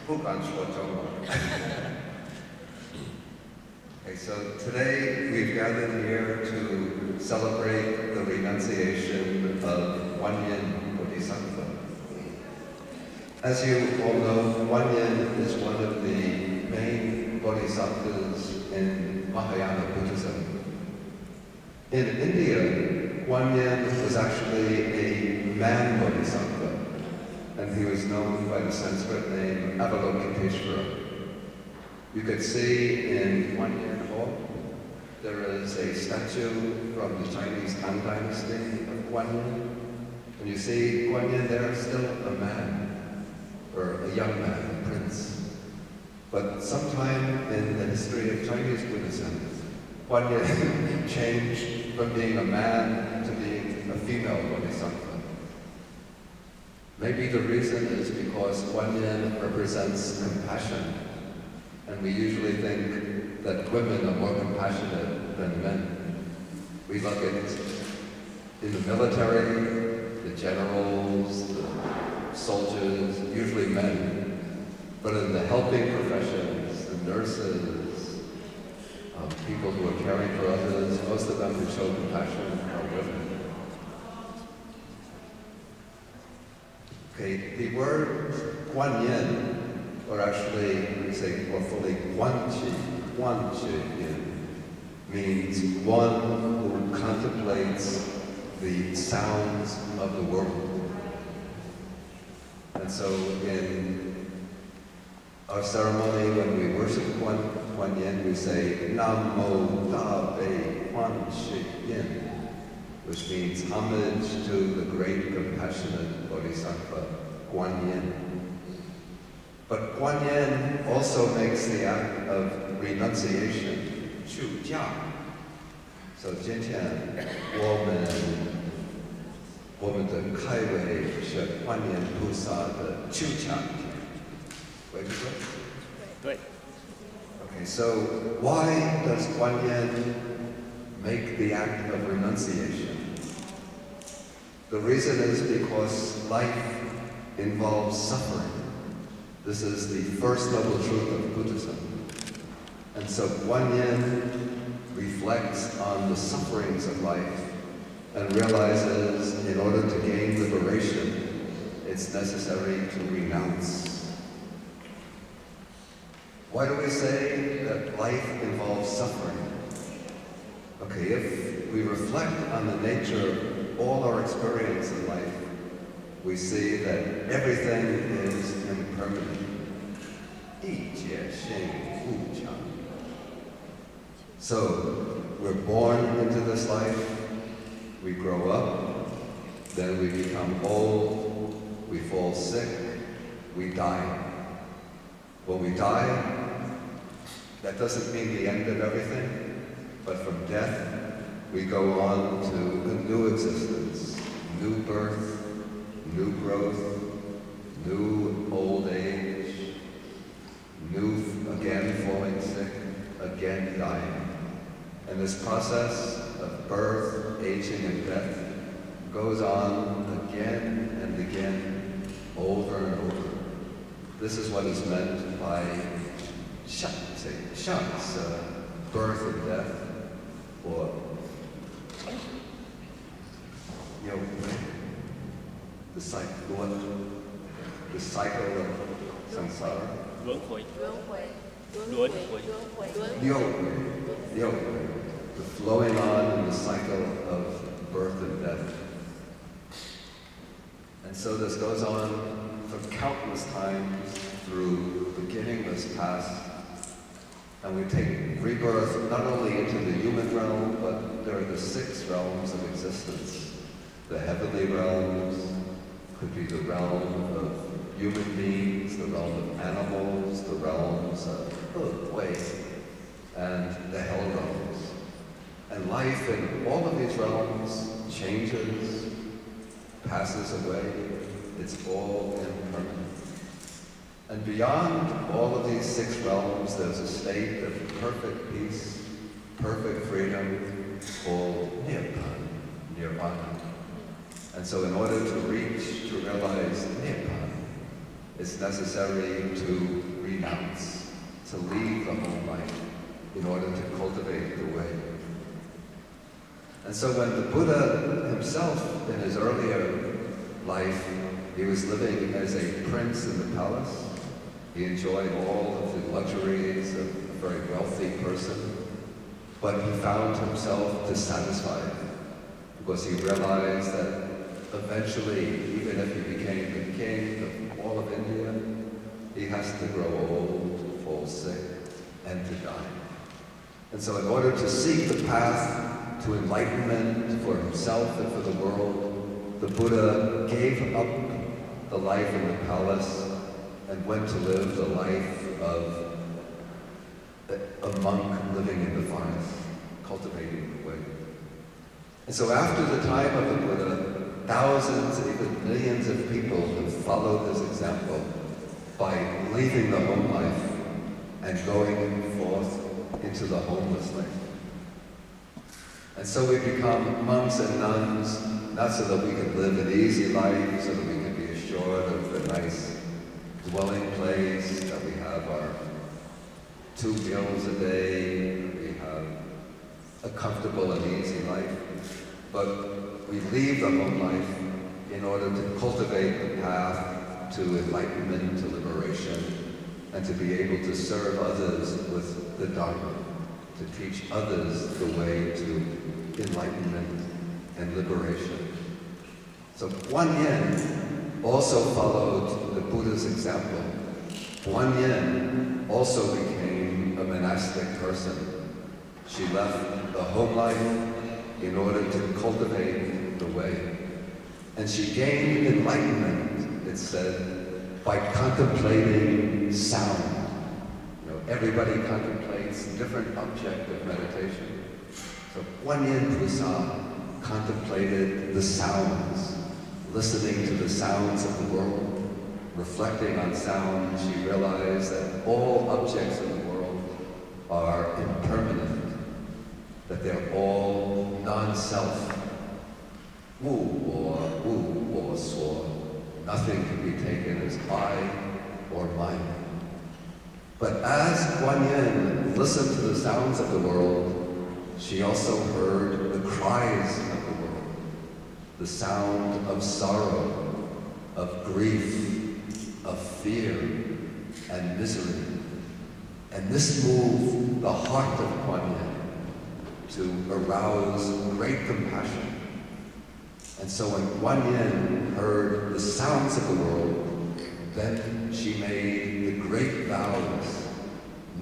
不敢说中文。Okay, so today we've gathered here to celebrate the renunciation of Guanyin Bodhisattva. As you all know, Guanyin is one of the main bodhisattvas in Mahayana Buddhism. In India, Guanyin was actually a man bodhisattva, and he was known by the Sanskrit name Avalokiteshvara. You could see in Guanyin Hall, there is a statue from the Chinese Han Dynasty of Guanyin. And you see Guanyin there, still a man, or a young man, a prince. But sometime in the history of Chinese Buddhism, Guanyin changed from being a man to being a female bodhisattva. Maybe the reason is because Guanyin represents compassion. And we usually think that women are more compassionate than men. We look at, in the military, the generals, the soldiers, usually men. But in the helping professions, the nurses, people who are caring for others, most of them who show compassion are women. Okay, the word Guanyin, or actually, we say more fully, Guanchi Yin, means one who contemplates the sounds of the world. And so in our ceremony, when we worship Guanyin, we say, Namo Tabe Guanchi Yin, which means homage to the great compassionate Bodhisattva, Guanyin. But Guanyin also makes the act of renunciation, 出家. So 今天我们的开会是观音菩萨的出家天，对不对？对。Okay, so why does Guanyin make the act of renunciation? The reason is because life involves suffering. This is the first noble truth of Buddhism. And so Guanyin reflects on the sufferings of life and realizes in order to gain liberation, it's necessary to renounce. Why do we say that life involves suffering? Okay, if we reflect on the nature of all our experience in life, we see that everything is impermanent. So, we're born into this life, we grow up, then we become old, we fall sick, we die. When we die, that doesn't mean the end of everything, but from death, we go on to a new existence, new birth, new growth, new old age, new again falling sick, again dying. And this process of birth, aging, and death goes on again and again, over and over. This is what is meant by birth and death, or the cycle of samsara. The flowing on in the cycle of birth and death. And so this goes on for countless times through beginningless past. And we take rebirth not only into the human realm, but there are the 6 realms of existence. The heavenly realms could be the realm of human beings, the realm of animals, the realms of waste, and the hell realms. And life in all of these realms changes, passes away. It's all impermanent. And beyond all of these 6 realms, there's a state of perfect peace, perfect freedom, called nirvana. And so in order to realize nirvana, it's necessary to renounce, to leave the home life in order to cultivate the way. And so when the Buddha himself, in his earlier life, he was living as a prince in the palace. He enjoyed all of the luxuries of a very wealthy person, but he found himself dissatisfied because he realized that eventually, even if he became the king of all of India, he has to grow old, fall sick, and to die. And so in order to seek the path to enlightenment for himself and for the world, the Buddha gave up the life in the palace and went to live the life of a monk living in the forest, cultivating the way. And so after the time of the Buddha, thousands, even millions of people have followed his example by leaving the home life and going forth into the homeless life. And so we become monks and nuns, not so that we can live an easy life, so that we can be assured of a nice dwelling place, that we have our 2 meals a day, we have a comfortable and easy life. But we leave the home life in order to cultivate the path to enlightenment, to liberation, and to be able to serve others with the Dharma, to teach others the way to enlightenment and liberation. So Guan Yin also followed the Buddha's example. Guan Yin also became a monastic person. She left the home life in order to cultivate the way. And she gained enlightenment, it said, by contemplating sound. You know, everybody contemplates a different object of meditation. So Guan Yin Pusa contemplated the sounds, listening to the sounds of the world, reflecting on sound. She realized that all objects in the world are impermanent, that they're all non-self. Wu or suo. Nothing can be taken as I or mine. But as Guan Yin listened to the sounds of the world, she also heard the cries of the world, the sound of sorrow, of grief, of fear, and misery. And this moved the heart of Guan Yin to arouse great compassion. And so when Guan Yin heard the sounds of the world, then she made the great vows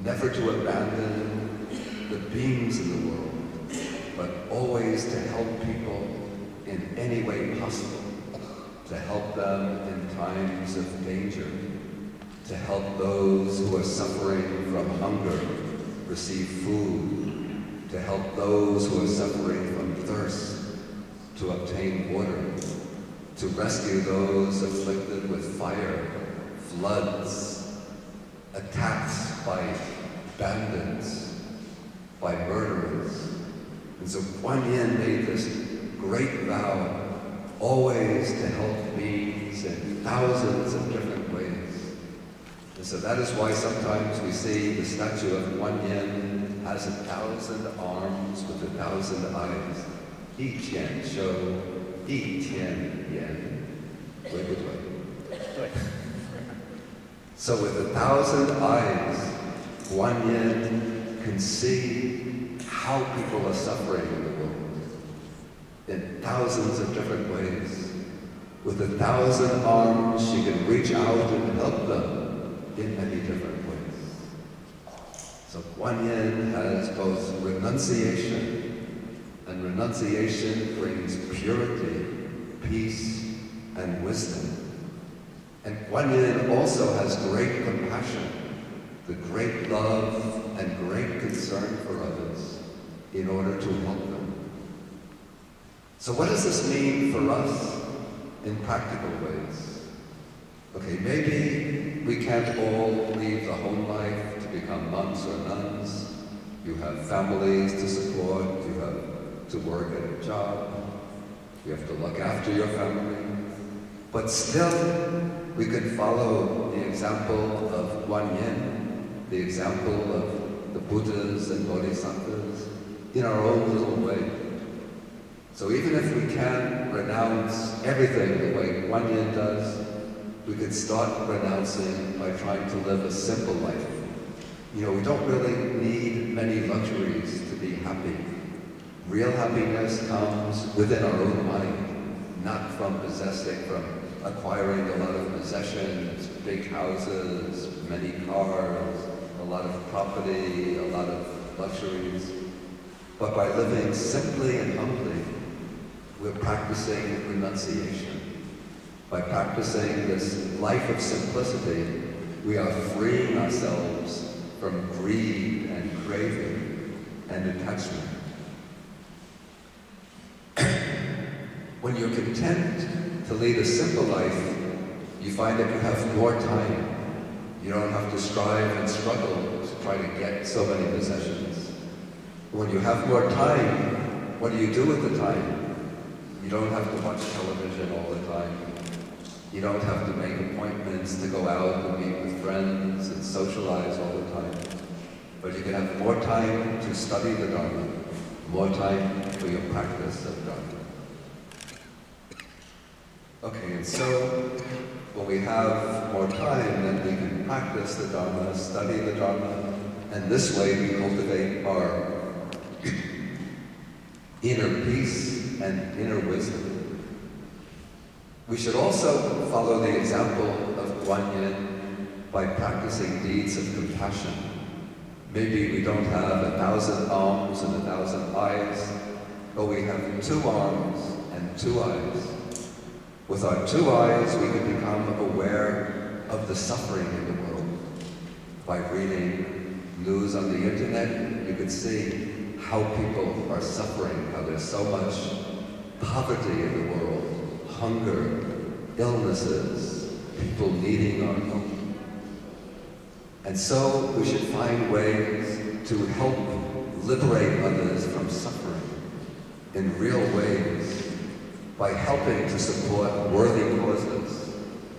never to abandon the beings in the world, but always to help people in any way possible, to help them in times of danger, to help those who are suffering from hunger receive food, to help those who are suffering from thirst to obtain water, to rescue those afflicted with fire, floods, attacks by bandits, by murderers. And so Guan Yin made this great vow always to help beings in thousands of different ways. And so that is why sometimes we see the statue of Guan Yin has 1,000 arms with 1,000 eyes. 一天修，一天言，对不对？对。So with 1,000 eyes, Guan Yin can see how people are suffering in the world in thousands of different ways. With 1,000 arms, she can reach out and help them in many different ways. So Guan Yin has both renunciation, and renunciation brings purity, peace, and wisdom. And Guan Yin also has great compassion, the great love and great concern for others in order to help them. So what does this mean for us in practical ways? Okay, maybe we can't all leave the home life to become monks or nuns. You have families to support, you have to work at a job, you have to look after your family. But still, we can follow the example of Guanyin, the example of the Buddhas and Bodhisattvas in our own little way. So even if we can't renounce everything the way Guanyin does, we could start renouncing by trying to live a simple life. You know, we don't really need many luxuries to be happy. Real happiness comes within our own mind, not from acquiring a lot of possessions, big houses, many cars, a lot of property, a lot of luxuries. But by living simply and humbly, we're practicing renunciation. By practicing this life of simplicity, we are freeing ourselves from greed and craving and attachment. When you're content to lead a simple life, you find that you have more time. You don't have to strive and struggle to try to get so many possessions. When you have more time, what do you do with the time? You don't have to watch television all the time. You don't have to make appointments to go out and meet with friends and socialize all the time. But you can have more time to study the Dharma, more time for your practice of Dharma. Okay, and so when we have more time, then we can practice the Dharma, study the Dharma, and this way we cultivate our inner peace and inner wisdom. We should also follow the example of Guanyin by practicing deeds of compassion. Maybe we don't have 1,000 arms and 1,000 eyes, but we have 2 arms and 2 eyes. With our 2 eyes, we can become aware of the suffering in the world. By reading news on the internet, you can see how people are suffering, how there's so much poverty in the world, hunger, illnesses, people needing our help. And so we should find ways to help liberate others from suffering in real ways by helping to support worthy causes,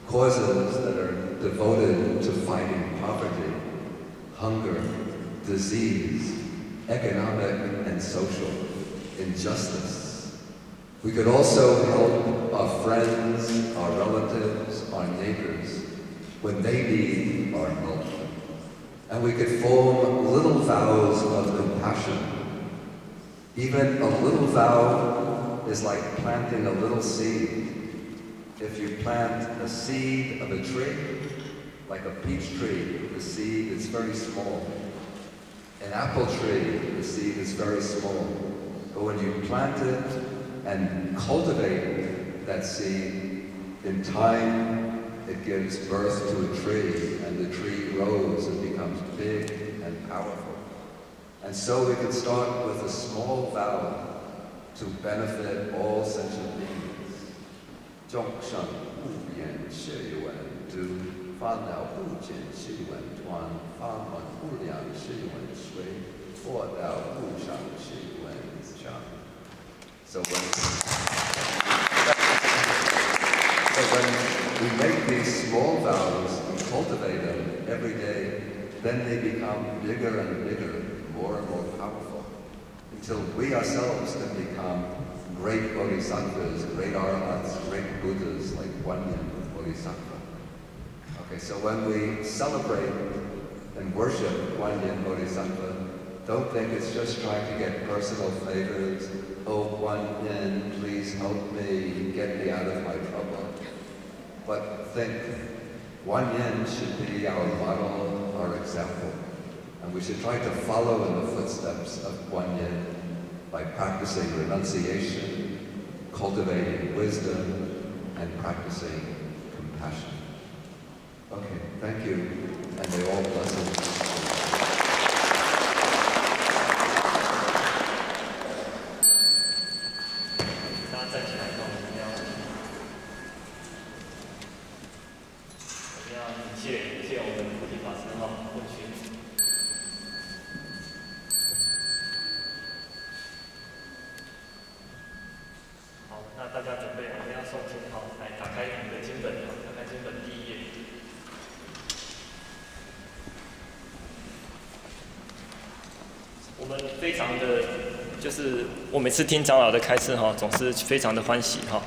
causes that are devoted to fighting poverty, hunger, disease, economic and social injustice. We could also help our friends, our relatives, our neighbors when they need our help. And we could form little vows of compassion. Even a little vow is like planting a little seed. If you plant a seed of a tree, like a peach tree, the seed is very small. An apple tree, the seed is very small. But when you plant it and cultivate that seed, in time it gives birth to a tree, and the tree grows and becomes big and powerful. And so we can start with a small vow to benefit all sentient beings. 众生不言是闻度，烦恼不见是闻断，法门不良是闻水，佛道不上是闻长。So when we make these small vows and cultivate them every day, then they become bigger and bigger, more and more powerful, until we ourselves can become great bodhisattvas, great arahats, great Buddhas like Guanyin Bodhisattva. Okay, so when we celebrate and worship Guanyin Bodhisattva, don't think it's just trying to get personal favors. Oh, Guanyin, please help me, get me out of my trouble. But think, Guanyin should be our model, our example. And we should try to follow in the footsteps of Guanyin by practicing renunciation, cultivating wisdom, and practicing compassion. Okay, thank you, and may all blessings. 大家准备，我们要诵经好，来打开你的经本，打开经本第1页。我们非常的，就是我每次听长老的开示哈，总是非常的欢喜哈。